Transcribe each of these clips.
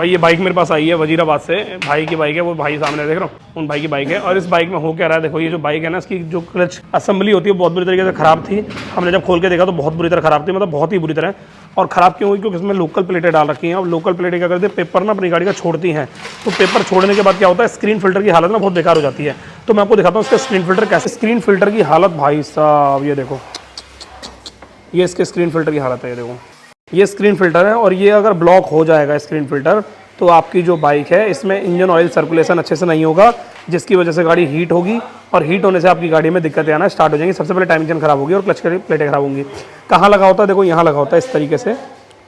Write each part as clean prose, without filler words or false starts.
भाई ये बाइक मेरे पास आई है वजीराबाद से, भाई की बाइक है, वो भाई सामने देख रहा हूँ, उन भाई की बाइक है। और इस बाइक में हो क्या रहा है, देखो ये जो बाइक है ना, इसकी जो क्लच असेंबली होती है बहुत बुरी तरीके से ख़राब थी। हमने जब खोल के देखा तो बहुत बुरी तरह ख़राब थी, मतलब बहुत ही बुरी तरह। और ख़राब क्यों हुई, क्योंकि इसमें लोकल प्लेटें डाल रखी हैं। और लोकल प्लेटें क्या करते हैं, पेपर ना अपनी गाड़ी का छोड़ती हैं। तो पेपर छोड़ने के बाद क्या होता है, स्क्रीन फिल्टर की हालत ना बहुत बेकार हो जाती है। तो मैं आपको दिखाता हूँ इसका स्क्रीन फिल्टर कैसे। स्क्रीन फिल्टर की हालत भाई साहब, ये देखो, ये इसके स्क्रीन फिल्टर की हालत है। ये देखो, ये स्क्रीन फिल्टर है। और ये अगर ब्लॉक हो जाएगा स्क्रीन फिल्टर, तो आपकी जो बाइक है इसमें इंजन ऑयल सर्कुलेशन अच्छे से नहीं होगा, जिसकी वजह से गाड़ी हीट होगी। और हीट होने से आपकी गाड़ी में दिक्कतें आना स्टार्ट हो जाएंगी। सबसे पहले टाइम इंजन खराब होगी और क्लच की प्लेटें खराब होंगी। कहाँ लगा होता है, देखो यहाँ लगा होता है इस तरीके से,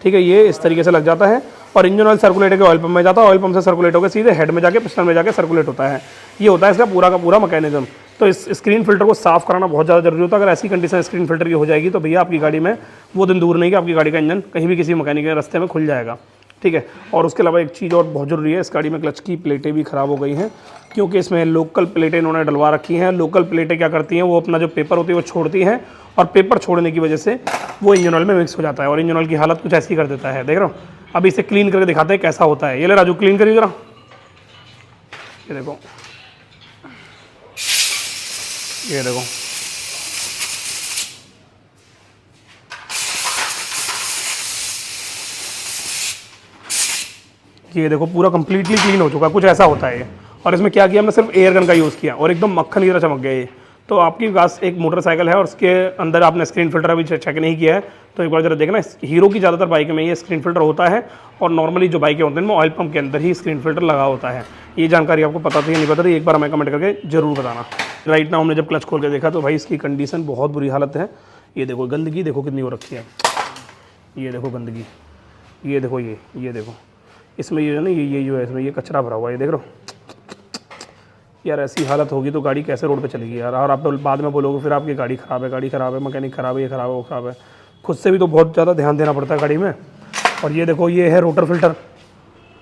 ठीक है, ये इस तरीके से लग जाता है। और इंजन ऑयल सर्कुलेट के ऑयल पंप में जाता है, ऑयल पंप से सर्कुलेट होकर सीधे हेड में जाके पिस्टन में जाके सर्कुलेट होता है। ये होता है इसका पूरा का पूरा मैकेनिज्म। तो इस स्क्रीन फिल्टर को साफ कराना बहुत ज़्यादा जरूरी होता है। अगर ऐसी कंडीशन स्क्रीन फिल्टर की हो जाएगी तो भैया आपकी गाड़ी में वो दिन दूर नहीं कि आपकी गाड़ी का इंजन कहीं भी किसी मैकेनिक के रास्ते में खुल जाएगा, ठीक है। और उसके अलावा एक चीज़ और बहुत ज़रूरी है, इस गाड़ी में क्लच की प्लेटें भी ख़राब हो गई हैं, क्योंकि इसमें लोकल प्लेटें इन्होंने डलवा रखी हैं। लोकल प्लेटें क्या करती हैं, वो अपना जो पेपर होती है वो छोड़ती हैं, और पेपर छोड़ने की वजह से वो इंजन ऑयल में मिक्स हो जाता है और इंजन ऑयल की हालत कुछ ऐसी कर देता है। देख रहे हो, अब इसे क्लीन करके दिखाते हैं कैसा होता है। ये ले राजू, क्लीन करिए ज़रा। ये देखो, ये देखो, ये देखो, पूरा कंप्लीटली क्लीन हो चुका है, कुछ ऐसा होता है ये। और इसमें क्या किया हमने, सिर्फ एयर गन का यूज़ किया और एकदम मक्खन की तरह चमक गया ये। तो आपके पास एक मोटरसाइकिल है और उसके अंदर आपने स्क्रीन फिल्टर अभी चेक नहीं किया है, तो एक बार जरा देखना। हीरो की ज़्यादातर बाइक में ये स्क्रीन फिल्टर होता है, और नॉर्मली जो बाइकें होती हैं उनमें ऑयल पंप के अंदर ही स्क्रीन फिल्टर लगा होता है। ये जानकारी आपको पता थी या नहीं पता थी, एक बार हमें कमेंट करके जरूर बताना। राइट नाउ हमने जब क्लच खोल के देखा तो भाई इसकी कंडीशन बहुत बुरी हालत है। ये देखो गंदगी, देखो कितनी हो रखी है, ये देखो गंदगी, ये देखो, ये देखो, इसमें ये है ना, ये जो है इसमें ये कचरा भरा हुआ है, ये देख रहे हो यार। ऐसी हालत होगी तो गाड़ी कैसे रोड पे चलेगी यार। और आप बाद में बोलोगे फिर आपकी गाड़ी ख़राब है, गाड़ी ख़राब है, मैकेनिक ख़राब है, ये ख़राब है, वो ख़राब है। खुद से भी तो बहुत ज़्यादा ध्यान देना पड़ता है गाड़ी में। और ये देखो, ये है रोटर फिल्टर,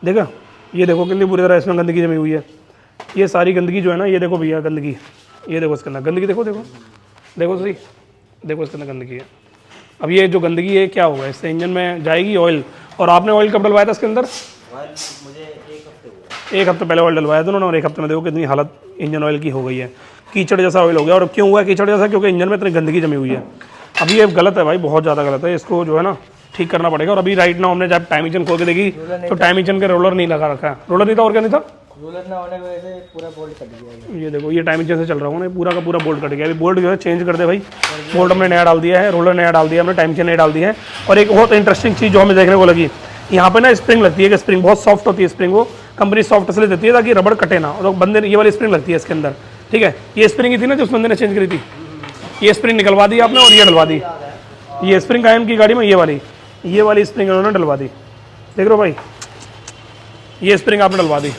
देखा, ये देखो कितनी बुरी तरह इसमें गंदगी जमी हुई है। ये सारी गंदगी जो है ना, ये देखो भैया गंदगी, ये देखो इसके अंदर गंदगी, देखो देखो देखो सही, देखो इसके अंदर गंदगी है। अब ये जो गंदगी है क्या होगा, इससे इंजन में जाएगी ऑयल। और आपने ऑयल कब डलवाया था इसके अंदर? मुझे एक हफ्ते पहले ऑयल डलवाया था उन्होंने, और एक हफ्ते में देखो कितनी हालत इंजन ऑयल की हो गई है, कीचड़ जैसा ऑयल हो गया। और क्यों हुआ कीचड़ जैसा, क्योंकि इंजन में इतनी गंदगी जमी हुई है। अभी ये गलत है भाई, बहुत ज़्यादा गलत है, इसको जो है ना ठीक करना पड़ेगा। और अभी राइट नाउ हमने जब टाइम इंजन खोल के देखी तो टाइम इंजन के रोलर नहीं लगा रखा है, रोलर नहीं था और क्या नहीं था, रोलर ना होने की वजह से पूरा बोल्ट कट गया। ये देखो, ये टाइम इंजन से चल रहा हूँ ना, पूरा का पूरा बोल्ट कट गया। अभी बोल्ट जो है चेंज कर दे भाई, बोल्ट हमने नया डाल दिया है, रोलर नया डाल दिया हमने, टाइम इंजन नया डाल दिया है। और एक बहुत इंटरेस्टिंग चीज़ जो हमें देखने को लगी, यहाँ पे ना स्प्रिंग लगती है, कि स्प्रिंग बहुत सॉफ्ट होती है, स्प्रिंग वो कंपनी सॉफ्ट इसलिए देती है ताकि रबड़ कटे ना। और बंदे ने ये वाली स्प्रिंग लगती है इसके अंदर, ठीक है। ये स्प्रिंग ही थी ना जो उस बंदे ने चेंज करी थी, ये स्प्रिंग निकलवा दी आपने और ये डलवा दी। ये स्प्रिंग कायम की गाड़ी में ये वाली स्प्रिंग उन्होंने डलवा दी, देख रहे हो भाई, ये स्प्रिंग आपने डलवा दी।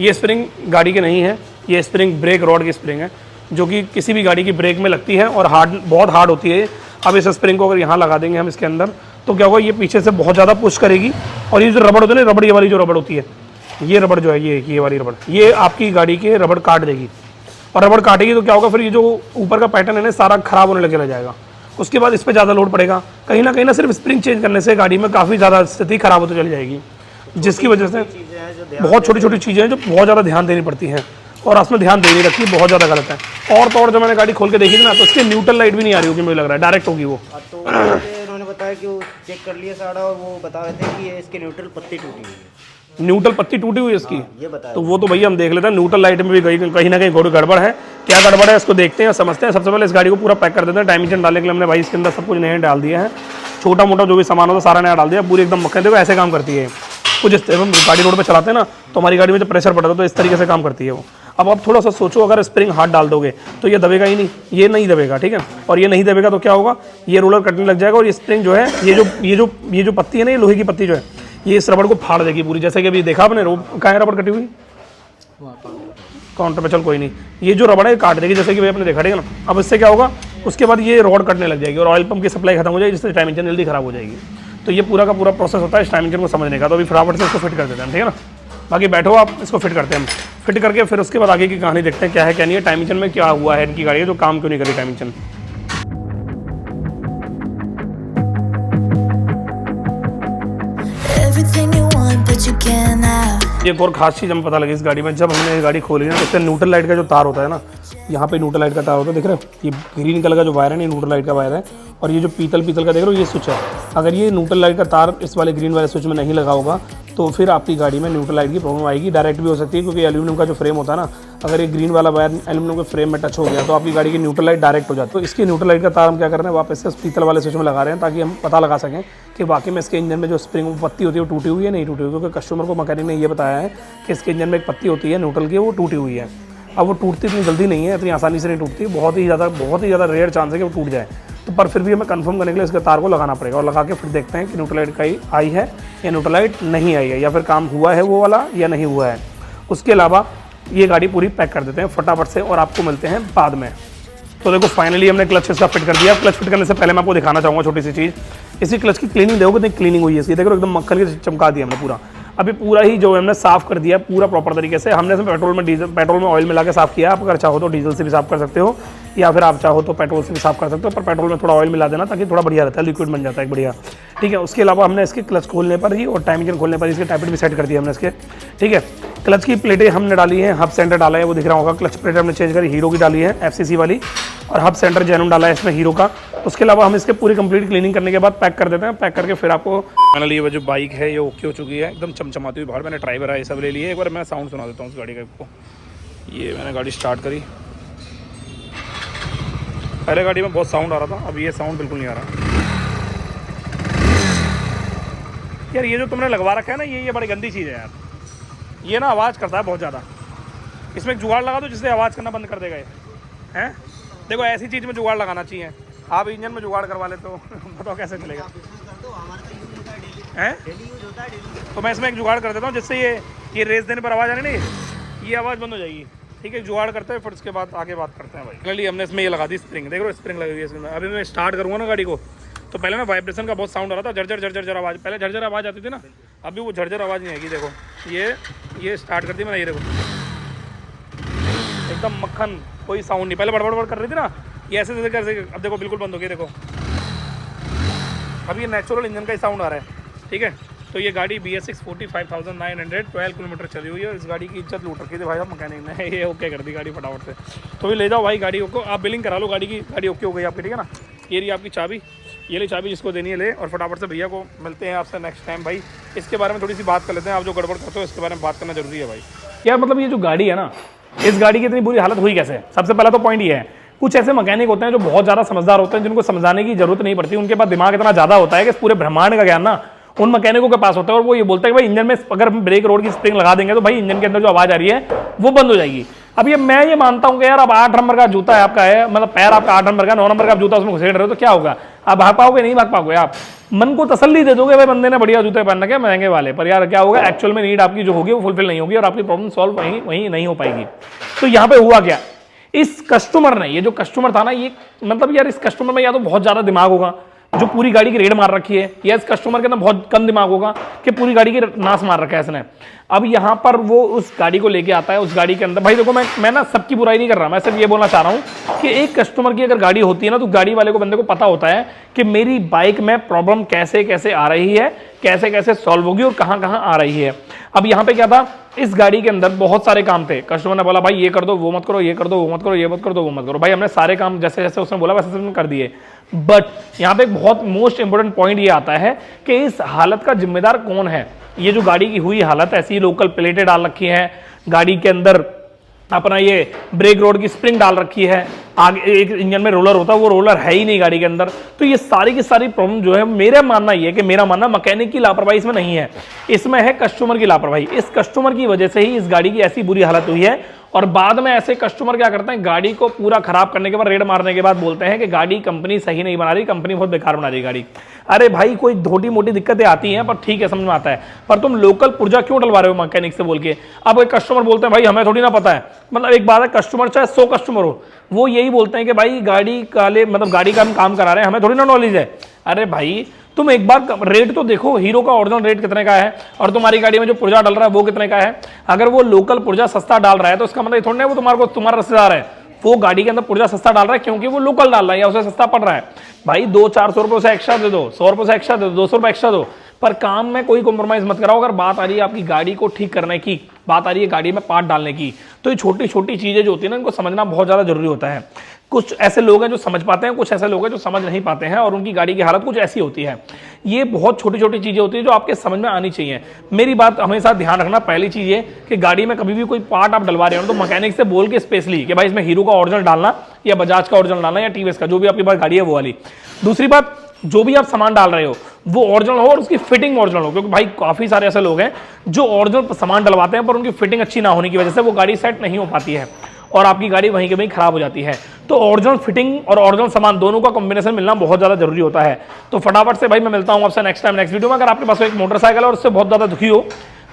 ये स्प्रिंग गाड़ी की नहीं है, ये स्प्रिंग ब्रेक रॉड की स्प्रिंग है, जो कि किसी भी गाड़ी की ब्रेक में लगती है और हार्ड, बहुत हार्ड होती है। अब इस स्प्रिंग को अगर यहाँ लगा देंगे हम इसके अंदर, तो क्या होगा, ये पीछे से बहुत ज़्यादा पुश करेगी। और ये जो रबड़ होती है ना, रबड़, ये वाली जो रबड़ होती है, ये रबड़ जो है, ये वाली रबड़, ये आपकी गाड़ी के रबड़ काट देगी। और रबड़ काटेगी तो क्या होगा, फिर ये जो ऊपर का पैटर्न है ना सारा खराब होने लग चला जाएगा। उसके बाद इस पर ज़्यादा लोड पड़ेगा, कहीं ना सिर्फ स्प्रिंग चेंज करने से गाड़ी में काफ़ी ज़्यादा स्थिति खराब होती चली जाएगी, जिसकी वजह से बहुत छोटी छोटी चीज़ें हैं जो बहुत ज़्यादा ध्यान देनी पड़ती हैं। और उसमें ध्यान दे नहीं रखी, बहुत ज़्यादा गलत है। और तो और जब मैंने गाड़ी खोल के देखी थी ना, तो उसकी न्यूट्रल लाइट भी नहीं आ रही होगी, मुझे लग रहा है डायरेक्ट होगी वो। तो उन्होंने बताया कि वो चेक कर लिया सारा, और वो बता रहे थे कि ये इसकी न्यूट्रल पत्ती टूटी हुई है, न्यूट्रल पत्ती टूटी हुई है इसकी। ये बताया। तो वो तो भैया हम देख लेते हैं, न्यूट्रल लाइट में भी कहीं ना कहीं गड़बड़ है। क्या गड़बड़ है इसको देखते हैं, समझते हैं। सबसे पहले इस गाड़ी को पूरा पैक कर देते हैं। टाइम इंजन डालने के लिए हमने भाई इसके अंदर सब कुछ नया डाल दिया है, छोटा मोटा जो भी सामान होता है सारा नया डाल दिया, पूरी एकदम मक्खन। देखो ऐसे काम करती है कुछ, हम गाड़ी रोड पे चलाते हैं ना, तो हमारी गाड़ी में जब प्रेशर पड़ता है तो इस तरीके से काम करती है वो। अब आप थोड़ा सा सोचो, अगर स्प्रिंग हाथ डाल दोगे तो ये दबेगा ही नहीं, ये नहीं दबेगा, ठीक है। और ये नहीं दबेगा तो क्या होगा, ये रोलर कटने लग जाएगा। और ये स्प्रिंग जो है, ये जो पत्ती है ना, ये लोहे की पत्ती जो है, ये इस रबड़ को फाड़ देगी पूरी। जैसे कि अभी देखा आपने, कहाँ है रबड़ कटी हुई, काउंटर पे, चल कोई नहीं, ये जो रबड़ है काट देगी, जैसे कि भाई आपने देखा, ठीक है ना। अब इससे क्या होगा, उसके बाद ये रॉड कटने लग जाएगी और ऑयल पंप की सप्लाई खत्म हो जाएगी, जिससे टाइम इंजन जल्दी खराब हो जाएगी। तो ये पूरा का पूरा प्रोसेस होता है इस टाइम इंजन को समझने का। तो अभी फटाफट से इसको फिट कर देते हैं, ठीक है ना। बाकी बैठो आप, इसको फिट करते हैं हम। फिट करके फिर उसके बाद आगे की कहानी देखते हैं क्या है क्या नहीं है, टाइम इंजन में क्या हुआ है इनकी गाड़ी है जो काम क्यों नहीं करी time engine. Everything you want, what you can have. एक और खास चीज़ हमें पता लगी इस गाड़ी में, जब हमने ये गाड़ी खोली ना तो इसका न्यूट्रल लाइट का जो तार होता है ना, यहाँ पे न्यूट्रल लाइट का तार होता है, देख रहे हो ये ग्रीन कलर का जो वायर है ना, न्यूट्रल लाइट का वायर है, और ये जो पीतल का देख रहे हो ये स्विच है। अगर ये न्यूट्रल लाइट का तार इस वाले ग्रीन वाले स्विच में नहीं लगा होगा तो फिर आपकी गाड़ी में न्यूट्रल लाइट की प्रॉब्लम आएगी। डायरेक्ट भी हो सकती है, क्योंकि एल्यूमिनियम का जो फ्रेम होता है ना, अगर ये ग्रीन वाला वायर एल्यूमिनियम के फ्रेम में टच हो गया तो आपकी गाड़ी की न्यूट्रल लाइट डायरेक्ट हो जाती है। तो इसकी न्यूट्रल लाइट का तार हम क्या कर रहे हैं, वापस से पीतल वाले स्विच में लगा रहे हैं, ताकि हम पता लगा सकें कि वाकई में इसके इंजन में जो स्प्रिंग पत्ती होती है वो टूटी हुई है नहीं टूटी हुई, क्योंकि कस्टमर को मैकेनिक ने ये बताया है कि इसके इंजन में एक पत्ती होती है न्यूट्रल की, वो टूटी हुई है। अब वो टूटती इतनी जल्दी नहीं है, इतनी आसानी से नहीं टूटती, बहुत ही ज़्यादा रेयर चांस है कि वो टूट जाए। तो पर फिर भी हमें कंफर्म करने के लिए इसके तार को लगाना पड़ेगा, और लगा के फिर देखते हैं कि न्यूट्रल लाइट कहीं आई है या न्यूट्रल लाइट नहीं आई है, या फिर काम हुआ है वो वाला या नहीं हुआ है। उसके अलावा ये गाड़ी पूरी पैक कर देते हैं फटाफट से, और आपको मिलते हैं बाद में। तो देखो फाइनली हमने क्लच इसका फिट कर दिया। क्लच फिट करने से पहले मैं आपको दिखाना चाहूँगा छोटी सी चीज़, इसी क्लच की क्लीनिंग देखो कितनी क्लीनिंग हुई है इसकी, देखो एकदम मक्खन के चमका दिया हमने पूरा। अभी पूरा ही जो हमने साफ़ कर दिया पूरा प्रॉपर तरीके से। हमने इसमें पेट्रोल में ऑयल मिला के साफ़ किया। आप अगर चाहो तो डीजल से भी साफ़ कर सकते हो, या फिर आप चाहो तो पेट्रोल से भी साफ़ कर सकते हो, पर पेट्रोल में थोड़ा ऑयल मिला देना ताकि थोड़ा बढ़िया रहता है, लिक्विड बन जाता है बढ़िया। ठीक है, उसके अलावा हमने इसके क्लच खोलने पर ही और टाइम इंजन खोलने पर इसके टाइपिट भी सेट कर दिया हमने इसके। ठीक है, क्लच की प्लेटें हमने डाली हैं, हब सेंटर डाला है, वो दिख रहा होगा। क्लच प्लेट हमने चेंज करी, हीरो की डाली है FCC वाली, और हब सेंटर जेनुइन डाला है इसमें हीरो का। उसके अलावा हम इसके पूरी कंप्लीट क्लीनिंग करने के बाद पैक कर देते हैं। पैक करके फिर आपको फाइनली ये जो बाइक है ये ओके हो चुकी है, एकदम चमचमाती हुई बाहर। मैंने ड्राइवर है ये सब ले लिए। एक बार मैं साउंड सुना देता हूँ उस गाड़ी का आपको। ये मैंने गाड़ी स्टार्ट करी, पहले गाड़ी में बहुत साउंड आ रहा था, अब ये साउंड बिल्कुल नहीं आ रहा। यार ये जो तुमने लगवा रखा है ना, ये बड़ी गंदी चीज़ है यार। ये ना आवाज़ करता है बहुत ज़्यादा। इसमें एक जुगाड़ लगा दो जिससे आवाज़ करना बंद कर देगा ये, हैं? देखो ऐसी चीज़ में जुगाड़ लगाना चाहिए। आप इंजन में जुगाड़ करवा लेते हो बताओ कैसे चलेगा? हैं? तो मैं इसमें एक जुगाड़ कर देता हूँ जिससे ये रेस देने पर आवाज़ आने नहीं, ये आवाज़ बंद हो जाएगी। ठीक है, जुगाड़ करते हैं, फिर उसके बाद आगे बात करते हैं भाई। फाइनली हमने इसमें ये लगा दी स्प्रिंग, देख लो स्प्रिंग लगी हुई है इसमें। अभी मैं स्टार्ट करूँगा ना गाड़ी को, तो पहले ना वाइब्रेशन का बहुत साउंड आ रहा था, झरझर आवाज़। पहले झरझर आवाज़ आती थी ना, अभी वो झरझर आवाज़ नहीं आएगी। देखो ये स्टार्ट कर दी मैंने, ये देखो एकदम मक्खन, कोई साउंड नहीं। पहले बड़बड़ कर रही थी ना, ये ऐसे अब देखो बिल्कुल बंद हो गई। देखो अब ये नेचुरल इंजन का ही साउंड आ रहा है। ठीक है, तो ये गाड़ी BS6 45,912 किलोमीटर चली हुई है, और इस गाड़ी की इज्जत लूट रखी थी भाई साहब मैकेनिक ने। ये ओके कर दी गाड़ी फटाफट से। तो ये ले जाओ भाई गाड़ी को, आप बिलिंग करा लो गाड़ी की। गाड़ी ओके हो गई आपकी, ठीक है ना। ये रही आपकी चाबी, ये ले चाबी, जिसको देनी है ले, और फटाफट से भैया को मिलते हैं आपसे नेक्स्ट टाइम भाई। इसके बारे में थोड़ी सी बात कर लेते हैं, आप जो गड़बड़ करते हो इसके बारे में बात करना जरूरी है भाई। यार मतलब ये जो गाड़ी है ना, इस गाड़ी की इतनी बुरी हालत हुई कैसे? सबसे पहला तो पॉइंट ये है, कुछ ऐसे मैकेनिक होते हैं जो बहुत ज़्यादा समझदार होते हैं, जिनको समझाने की जरूरत नहीं पड़ती। उनके पास दिमाग इतना ज़्यादा होता है कि पूरे ब्रह्मांड का ज्ञान ना उन मैकेनिकों के पास होता है, और वो ये बोलते हैं कि भाई इंजन में अगर हम ब्रेक रोड की स्प्रिंग लगा देंगे तो भाई इंजन के अंदर जो आवाज़ आ रही है वो बंद हो जाएगी। अब मैं ये मानता हूँ कि यार अब 8 नंबर का जूता है आपका, है मतलब पैर आपका 8 नंबर का, 9 नंबर का जूता उसमें घुसेड़ रहे हो तो क्या होगा? आप भाग पाओगे? नहीं भाग पाओगे। आप मन को तसल्ली दे दोगे भाई बंदे ने बढ़िया जूते पहन रखे महंगे वाले, पर यार क्या होगा, एक्चुअल में नीड आपकी जो होगी वो फुलफिल नहीं होगी, और आपकी प्रॉब्लम सॉल्व वहीं नहीं हो पाएगी। तो यहाँ पे हुआ क्या, इस कस्टमर ने, ये जो कस्टमर था ना, ये मतलब यार इस कस्टमर में या तो बहुत ज़्यादा दिमाग होगा जो पूरी गाड़ी की रेड मार रखी है, या इस कस्टमर के अंदर बहुत कम दिमाग होगा कि पूरी गाड़ी की नाश मार रखा है इसने। अब यहाँ पर वो उस गाड़ी को लेके आता है, उस गाड़ी के अंदर भाई देखो मैं ना सबकी बुराई नहीं कर रहा, मैं सिर्फ ये बोलना चाह रहा हूँ कि एक कस्टमर की अगर गाड़ी होती है ना, तो गाड़ी वाले को, बंदे को पता होता है कि मेरी बाइक में प्रॉब्लम कैसे कैसे आ रही है, कैसे कैसे सॉल्व होगी और कहाँ कहाँ आ रही है। अब यहाँ पे क्या था, इस गाड़ी के अंदर बहुत सारे काम थे। कस्टमर ने बोला भाई ये कर दो, वो मत करो, ये कर दो, वो मत करो, ये मत करो, वो मत करो। भाई हमने सारे काम जैसे जैसे उसने बोला वैसे वैसे कर दिए। बट यहाँ पे एक बहुत मोस्ट इंपोर्टेंट पॉइंट ये आता है कि इस हालत का जिम्मेदार कौन है। ये जो गाड़ी की हुई हालत, ऐसी लोकल प्लेटें डाल रखी हैं गाड़ी के अंदर, अपना ये ब्रेक रोड की स्प्रिंग डाल रखी है, आगे एक इंजन में रोलर होता है, वो रोलर है ही नहीं गाड़ी के अंदर। तो ये सारी की सारी प्रॉब्लम जो है, मेरा मानना ये है कि मेरा मानना मैकेनिक की लापरवाही इसमें नहीं है, इसमें है कस्टमर की लापरवाही। इस कस्टमर की वजह से ही इस गाड़ी की ऐसी बुरी हालत हुई है। और बाद में ऐसे कस्टमर क्या करते हैं, गाड़ी को पूरा खराब करने के बाद, रेड मारने के बाद बोलते हैं कि गाड़ी कंपनी सही नहीं बना रही, कंपनी बहुत बेकार बना रही गाड़ी। अरे भाई कोई छोटी मोटी दिक्कतें आती हैं, पर ठीक है समझ में आता है, पर तुम लोकल पुर्जा क्यों डलवा रहे हो मैकेनिक से बोल के? अब एक कस्टमर बोलते हैं भाई हमें थोड़ी ना पता है, मतलब एक बात है, कस्टमर चाहे 100 कस्टमर हो, वो यही बोलते हैं कि भाई गाड़ी काले, मतलब गाड़ी का हम काम करा रहे हैं, हमें थोड़ी ना नॉलेज है। अरे भाई तुम एक बार रेट तो देखो, हीरो का ओरिजिनल रेट कितने का है और तुम्हारी गाड़ी में जो पुर्जा डल रहा है वो कितने का है। अगर वो लोकल पुर्जा सस्ता डाल रहा है तो उसका मतलब थोड़ा नहीं वो तुम्हारा रिश्तेदार है, वो गाड़ी के अंदर पुर्जा सस्ता डाल रहा है क्योंकि वो लोकल डाल रहा है या उसे सस्ता पड़ रहा है। भाई 200-400 रुपये उसे एक्स्ट्रा दे दो, 100 रुपये से एक्स्ट्रा दे दो, 200 रुपये एक्स्ट्रा दो, पर काम में कोई कॉम्प्रोमाइज़ मत कराओ। अगर बात आ रही है आपकी गाड़ी को ठीक करने की, बात आ रही है गाड़ी में पार्ट डालने की, तो ये छोटी छोटी चीज़ें जो होती है ना, इनको समझना बहुत ज़्यादा जरूरी होता है। कुछ ऐसे लोग हैं जो समझ पाते हैं, कुछ ऐसे लोग हैं जो समझ नहीं पाते हैं और उनकी गाड़ी की हालत कुछ ऐसी होती है। ये बहुत छोटी छोटी चीज़ें होती है जो आपके समझ में आनी चाहिए। मेरी बात हमेशा ध्यान रखना, पहली चीज़ ये कि गाड़ी में कभी भी कोई पार्ट आप डलवा रहे हो तो मैकेनिक से बोल के स्पेशली कि भाई इसमें हीरो का ओरिजिनल डालना या बजाज का ओरिजिनल डालना या टीवीएस का, जो भी आपके पास गाड़ी है वो वाली। दूसरी बात, जो भी आप सामान डाल रहे हो वो ओरिजिनल हो और उसकी फिटिंग ओरिजिनल हो, क्योंकि भाई काफ़ी सारे ऐसे लोग हैं जो ओरिजिनल सामान डलवाते हैं पर उनकी फिटिंग अच्छी ना होने की वजह से वो गाड़ी सेट नहीं हो पाती है और आपकी गाड़ी वहीं के वहीं खराब हो जाती है। तो ओरिजिनल फिटिंग और ओरिजिनल सामान दोनों का कॉम्बिनेशन मिलना बहुत ज़्यादा जरूरी होता है। तो फटाफट से भाई मैं मिलता हूँ आपसे नेक्स्ट टाइम नेक्स्ट वीडियो में। अगर आपके पास एक मोटरसाइकिल है और उससे बहुत ज़्यादा दुखी हो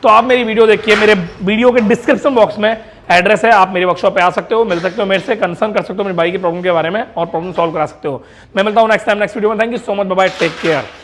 तो आप मेरी वीडियो देखिए, मेरे वीडियो के डिस्क्रिप्शन बॉक्स में एड्रेस है, आप मेरे वर्कशॉप पे आ सकते हो, मिल सकते हो, मेरे से कंसर्न कर सकते हो मेरी बाइक की प्रॉब्लम के बारे में और प्रॉब्लम सॉल्व करा सकते हो। मैं मिलता हूँ नेक्स्ट टाइम नेक्स्ट वीडियो में। Thank you so much, bye bye, take care.